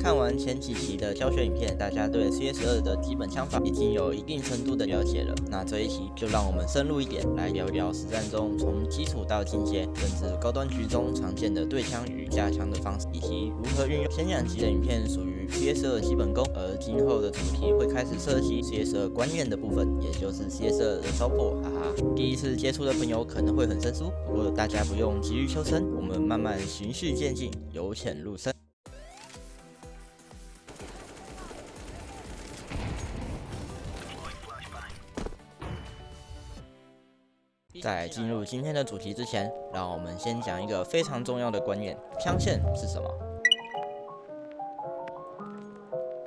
看完前几期的教学影片，大家对 CS2 的基本枪法已经有一定程度的了解了。那这一期就让我们深入一点，来聊聊实战中从基础到进阶，甚至高端局中常见的对枪与架枪的方式，以及如何运用。前2集的影片属于 CS2 基本功，而今后的主题会开始涉及 CS2 观念的部分，也就是 CS2 的糟粕，哈哈。第一次接触的朋友可能会很生疏，不过大家不用急于求成，我们慢慢循序渐进，由浅入深。在进入今天的主题之前，让我们先讲一个非常重要的观念：枪线是什么？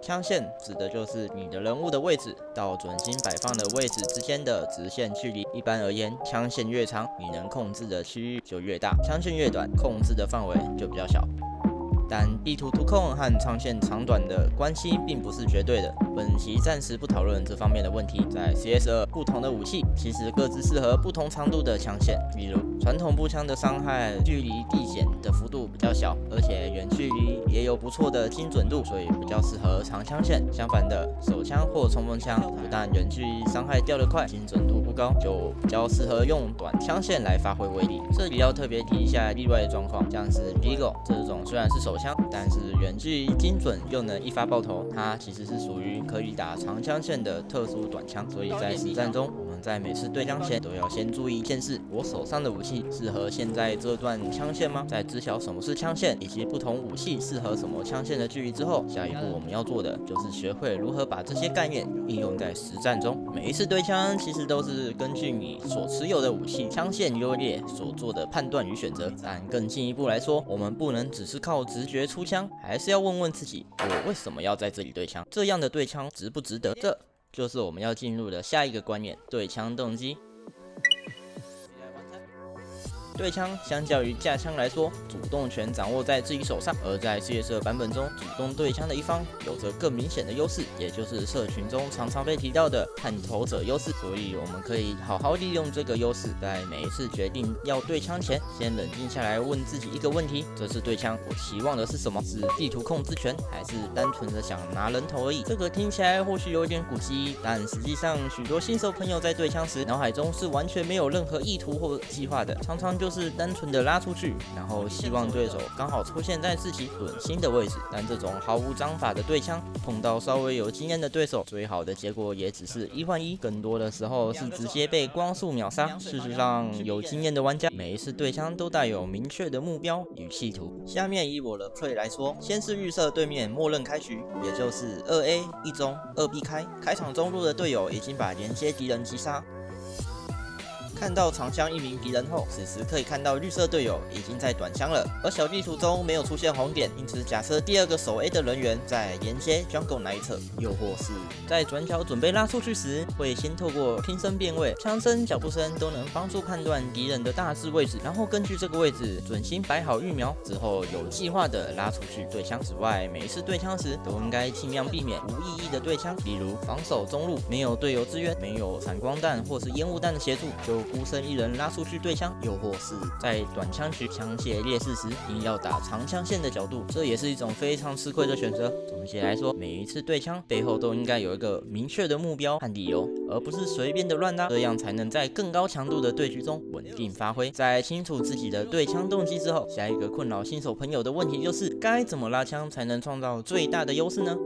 枪线指的就是你的人物的位置到准星摆放的位置之间的直线距离。一般而言，枪线越长，你能控制的区域就越大；枪线越短，控制的范围就比较小。但地图图控和枪线长短的关系并不是绝对的，本期暂时不讨论这方面的问题。在 CS2， 不同的武器其实各自适合不同长度的枪线，例如传统步枪的伤害距离递减的幅度比较小，而且远距离也有不错的精准度，所以比较适合长枪线。相反的，手枪或冲锋枪不但远距离伤害掉得快，精准度不高，就比较适合用短枪线来发挥威力。这里要特别提一下例外的状况，像是 Deagle 这种虽然是手枪，但是远距离精准又能一发爆头，它其实是属于可以打长枪线的特殊短枪。所以在实战中，我们在每次对枪前都要先注意一件事：我手上的武器适合现在这段枪线吗？在知晓什么是枪线以及不同武器适合什么枪线的距离之后，下一步我们要做的就是学会如何把这些概念应用在实战中。每一次对枪其实都是根据你所持有的武器枪线优劣所做的判断与选择，但更进一步来说，我们不能只是靠直觉出枪，还是要问问自己：我为什么要在这里对枪？这样的对枪值不值得？这就是我们要进入的下一个观念：对枪动机。对枪相较于架枪来说，主动权掌握在自己手上，而在CS2版本中，主动对枪的一方有着更明显的优势，也就是社群中常常被提到的探头者优势。所以我们可以好好利用这个优势，在每一次决定要对枪前，先冷静下来问自己一个问题：这次对枪我期望的是什么？是地图控制权，还是单纯的想拿人头而已？这个听起来或许有点古稀，但实际上许多新手朋友在对枪时，脑海中是完全没有任何意图或计划的，常常就是单纯的拉出去，然后希望对手刚好出现在自己准心的位置。但这种毫无章法的对枪，碰到稍微有经验的对手，最好的结果也只是1换1，更多的时候是直接被光速秒杀。事实上，有经验的玩家每一次对枪都带有明确的目标与企图。下面以我的 play 来说，先是预设对面默认开局，也就是2A 1中2 B 开场中路的队友已经把连接敌人击杀。看到长枪一名敌人后，此时可以看到绿色队友已经在短枪了，而小地图中没有出现红点，因此假设第2个守 A 的人员在连接 jungle 那一侧，又或是在转角准备拉出去时，会先透过听声辨位、枪声、脚步声都能帮助判断敌人的大致位置，然后根据这个位置准心摆好预瞄之后，有计划的拉出去对枪。此外，每一次对枪时都应该尽量避免无意义的对枪，例如防守中路没有队友支援，没有闪光弹或是烟雾弹的协助，就孤身一人拉出去对枪，又或是在短枪区枪械劣势时，硬要打长枪线的角度，这也是一种非常吃亏的选择。总结来说，每一次对枪背后都应该有一个明确的目标和理由，而不是随便的乱拉，这样才能在更高强度的对局中稳定发挥。在清楚自己的对枪动机之后，下一个困扰新手朋友的问题就是：该怎么拉枪才能创造最大的优势呢？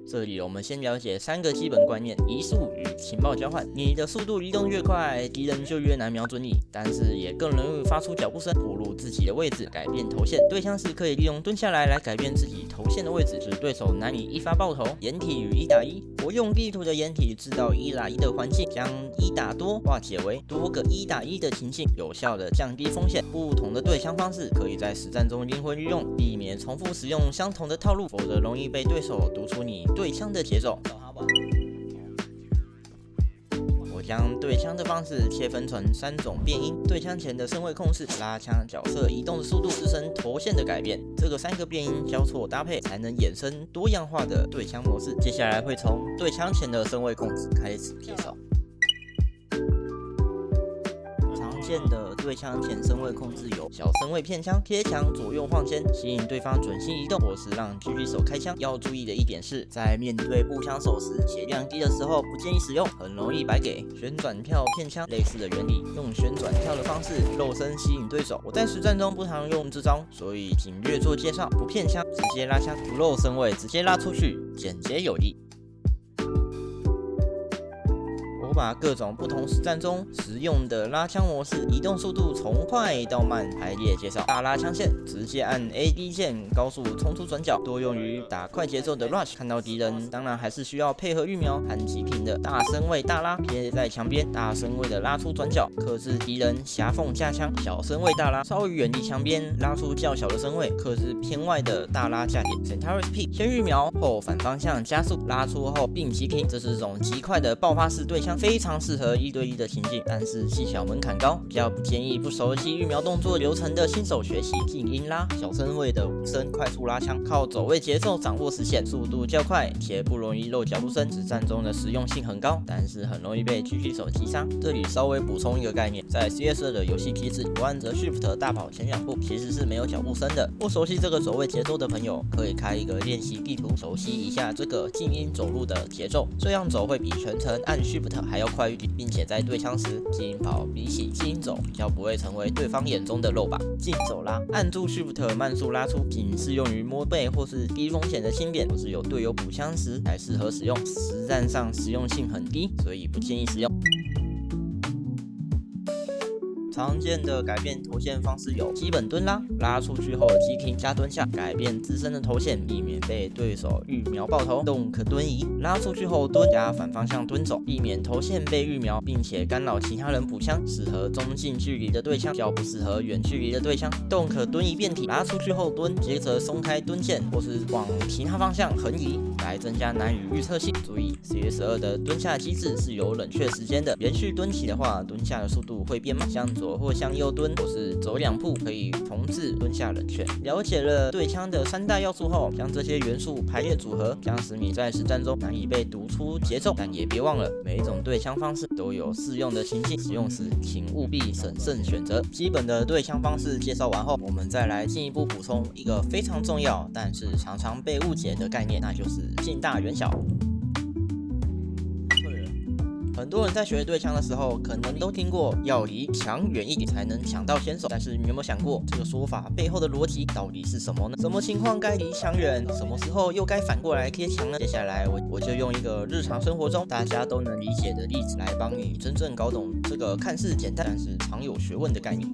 这里我们先了解3个基本观念：移速与情报交换。你的速度移动越快，敌人就越难瞄准你，但是也更容易发出脚步声，暴露自己的位置，改变头线。对枪时可以利用蹲下来改变自己头线的位置，使对手难以一发爆头。掩体与1打1，活用地图的掩体制造1打1的环境，将1打多化解为多个1打1的情境，有效的降低风险。不同的对枪方式可以在实战中灵活运用，避免重复使用相同的套路，否则容易被对手读出你对枪的节奏。我将对枪的方式切分成3种变因：对枪前的身位控制、拉枪角色移动的速度、自身头线的改变。这个3个变因交错搭配，才能衍生多样化的对枪模式。接下来会从对枪前的身位控制开始介绍。见的对枪前身位控制有小身位片枪、贴墙左右晃肩，吸引对方准心移动，或是让狙击手开枪。要注意的一点是，在面对步枪手时，血量低的时候不建议使用，很容易白给。旋转跳片枪类似的原理，用旋转跳的方式肉身吸引对手。我在实战中不常用这招，所以仅略做介绍。不骗枪，直接拉枪，不露身位，直接拉出去，简洁有力。我把各种不同实战中实用的拉枪模式、移动速度从快到慢排列介绍。大拉枪线，直接按 AD 键高速冲出转角，多用于打快节奏的 rush。看到敌人，当然还是需要配合预瞄和极品的大身位大拉，贴在墙边，大身位的拉出转角，克制敌人狭缝架枪。小身位大拉，稍微远离墙边，拉出较小的身位，克制偏外的大拉架点。Centaurus Peak， 先预瞄后反方向加速，拉出后并急停，这是种极快的爆发式对枪。非常适合1对1的情境，但是技巧门槛高，比较不建议不熟悉预瞄动作流程的新手学习。静音拉，小身位的无声快速拉枪，靠走位节奏掌握实现，速度较快且不容易漏脚步声，实战中的实用性很高，但是很容易被狙击手击杀。这里稍微补充一个概念，在 CS2 的游戏机制，不按着 Shift 大跑前2步，其实是没有脚步声的。不熟悉这个走位节奏的朋友，可以开一个练习地图，熟悉一下这个静音走路的节奏，这样走会比全程按 Shift 还要快，并且在对枪时，静音跑比起静音走比较不会成为对方眼中的肉靶。静走拉，按住 Shift 慢速拉出，仅适用于摸背或是低风险的轻便，或是有队友补枪时才适合使用。实战上实用性很低，所以不建议使用。常见的改变头线方式有基本蹲拉，拉出去后急停加蹲下，改变自身的头线，避免被对手预瞄爆头。动可蹲移，拉出去后蹲加反方向蹲走，避免头线被预瞄，并且干扰其他人补枪，适合中近距离的对枪，较不适合远距离的对枪。动可蹲移变体，拉出去后蹲，接着松开蹲线，或是往其他方向横移，来增加难以预测性。注意 CS2 的蹲下机制是有冷却时间的，连续蹲起的话，蹲下的速度会变慢，向左或向右蹲，或是走2步可以重置蹲下冷却。了解了对枪的3大要素后，将这些元素排列组合，将使你在实战中难以被读出节奏。但也别忘了，每一种对枪方式都有适用的情境，使用时请务必审慎选择。基本的对枪方式介绍完后，我们再来进一步补充一个非常重要，但是常常被误解的概念，那就是近大远小。很多人在学对枪的时候，可能都听过要离墙远一点才能抢到先手，但是你有没有想过这个说法背后的逻辑到底是什么呢？什么情况该离墙远，什么时候又该反过来贴墙呢？接下来我就用一个日常生活中大家都能理解的例子来帮你真正搞懂这个看似简单但是常有学问的概念。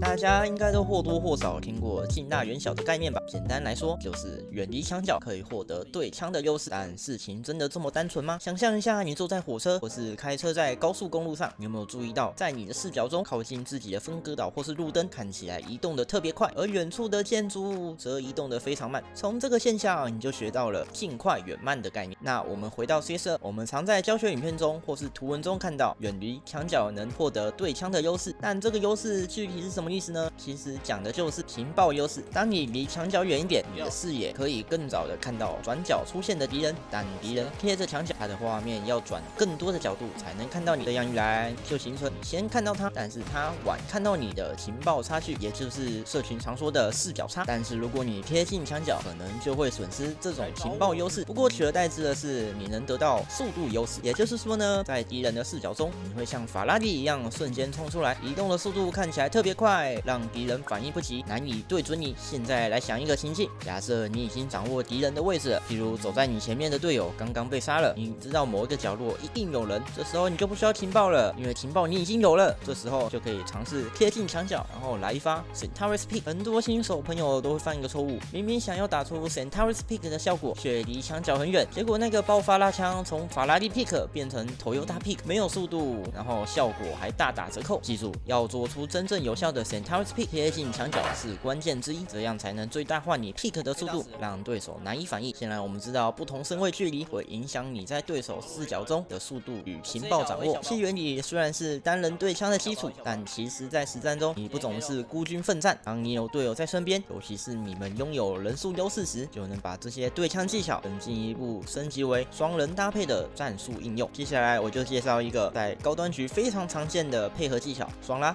大家应该都或多或少听过近大远小的概念吧？简单来说，就是远离墙角可以获得对枪的优势。但事情真的这么单纯吗？想象一下，你坐在火车或是开车在高速公路上，你有没有注意到，在你的视角中，靠近自己的分隔岛或是路灯看起来移动的特别快，而远处的建筑物则移动的非常慢。从这个现象，你就学到了近快远慢的概念。那我们回到 CS2，我们常在教学影片中或是图文中看到，远离墙角能获得对枪的优势。但这个优势具体是什么意思呢？其实讲的就是情报优势。当你离墙角远一点，你的视野可以更早的看到转角出现的敌人，但敌人贴着墙角，他的画面要转更多的角度才能看到你。这样一来，就形成你先看到他，但是他晚看到你的情报差距，也就是社群常说的视角差。但是如果你贴近墙角，可能就会损失这种情报优势。不过取而代之的是，你能得到速度优势。也就是说呢，在敌人的视角中，你会像法拉利一样瞬间冲出来，移动的速度看起来特别快，让敌人反应不及，难以对准你。现在来想一个情境，假设你已经掌握敌人的位置了，譬如走在你前面的队友刚刚被杀了，你知道某一个角落一定有人，这时候你就不需要情报了，因为情报你已经有了。这时候就可以尝试贴近墙角，然后来一发 Centaurus Peak。很多新手朋友都会犯一个错误，明明想要打出 Centaurus Peak 的效果，却离墙角很远，结果那个爆发拉枪从法拉利 Peak 变成 Toyota Peak， 没有速度，然后效果还大打折扣。记住，要做出真正有效的 percentile speed 贴近墙角是关键之一，这样才能最大化你 pick 的速度，让对手难以反应。显然，我们知道不同身位距离会影响你在对手视角中的速度与情报掌握。其原理虽然是单人对枪的基础，但其实在实战中，你不总是孤军奋战。当你有队友在身边，尤其是你们拥有人数优势时，就能把这些对枪技巧更进一步升级为双人搭配的战术应用。接下来我就介绍一个在高端局非常常见的配合技巧——双拉。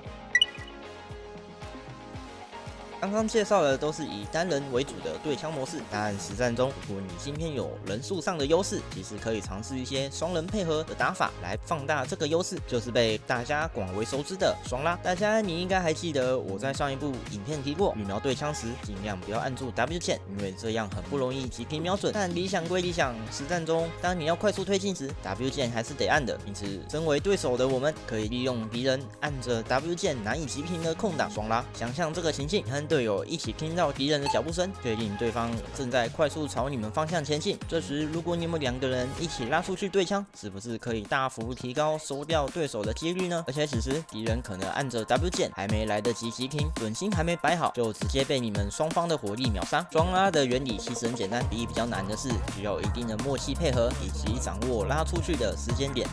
刚刚介绍的都是以单人为主的对枪模式，但实战中，如果你今天有人数上的优势，其实可以尝试一些双人配合的打法来放大这个优势，就是被大家广为熟知的双拉。大家你应该还记得我在上一部影片提过，羽瞄对枪时尽量不要按住 W 键，因为这样很不容易击平瞄准。但理想归理想，实战中当你要快速推进时 ，W 键还是得按的。因此，身为对手的我们可以利用敌人按着 W 键难以击平的空档双拉。想象这个情境，和队友一起听到敌人的脚步声，确定对方正在快速朝你们方向前进。这时，如果你们2个人一起拉出去对枪，是不是可以大幅提高收掉对手的几率呢？而且此时敌人可能按着 W 键，还没来得及击平，准心还没摆好，就直接被你们双方的火力秒杀。双拉的原理其实很简单，比较难的是需要一定的默契配合，以及掌握拉出去的时间点。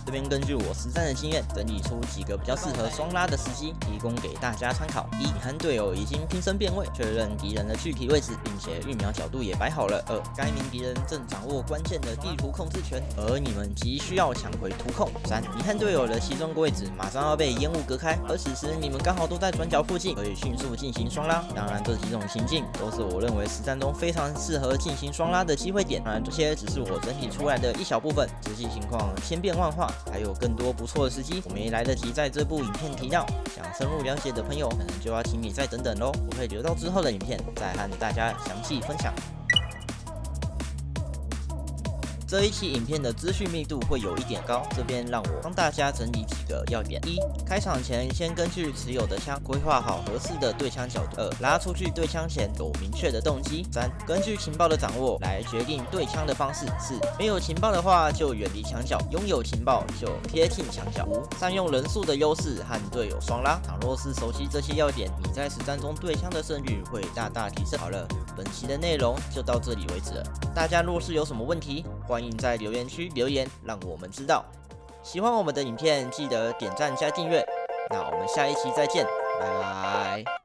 这边根据我实战的经验，整理出几个比较适合双拉的时机，提供给大家参考。一，和队友已经拼身变位，确认敌人的具体位置，并且预瞄角度也摆好了。二，该名敌人正掌握关键的地图控制权，而你们急需要抢回图控。三，你和队友的其中一个位置马上要被烟雾隔开，而此时你们刚好都在转角附近，可以迅速进行双拉。当然，这几种情境都是我认为实战中非常适合进行双拉的机会点。当然，这些只是我整理出来的一小部分，实际情况千变万化。还有更多不错的时机，我没来得及在这部影片提到。想深入了解的朋友，可能就要请你再等等咯，我会留到之后的影片再和大家详细分享。这一期影片的资讯密度会有一点高，这边让我帮大家整理几个要点。一，开场前先根据持有的枪规划好合适的对枪角度。二，拉出去对枪前有明确的动机。三，根据情报的掌握来决定对枪的方式。四，没有情报的话就远离墙角，拥有情报就贴近墙角。五，善用人数的优势和队友双拉。倘若是熟悉这些要点，你在实战中对枪的胜率会大大提升。好了，本期的内容就到这里为止了。大家若是有什么问题，欢迎在留言区留言，让我们知道。喜欢我们的影片，记得点赞加订阅。那我们下一期再见，拜拜。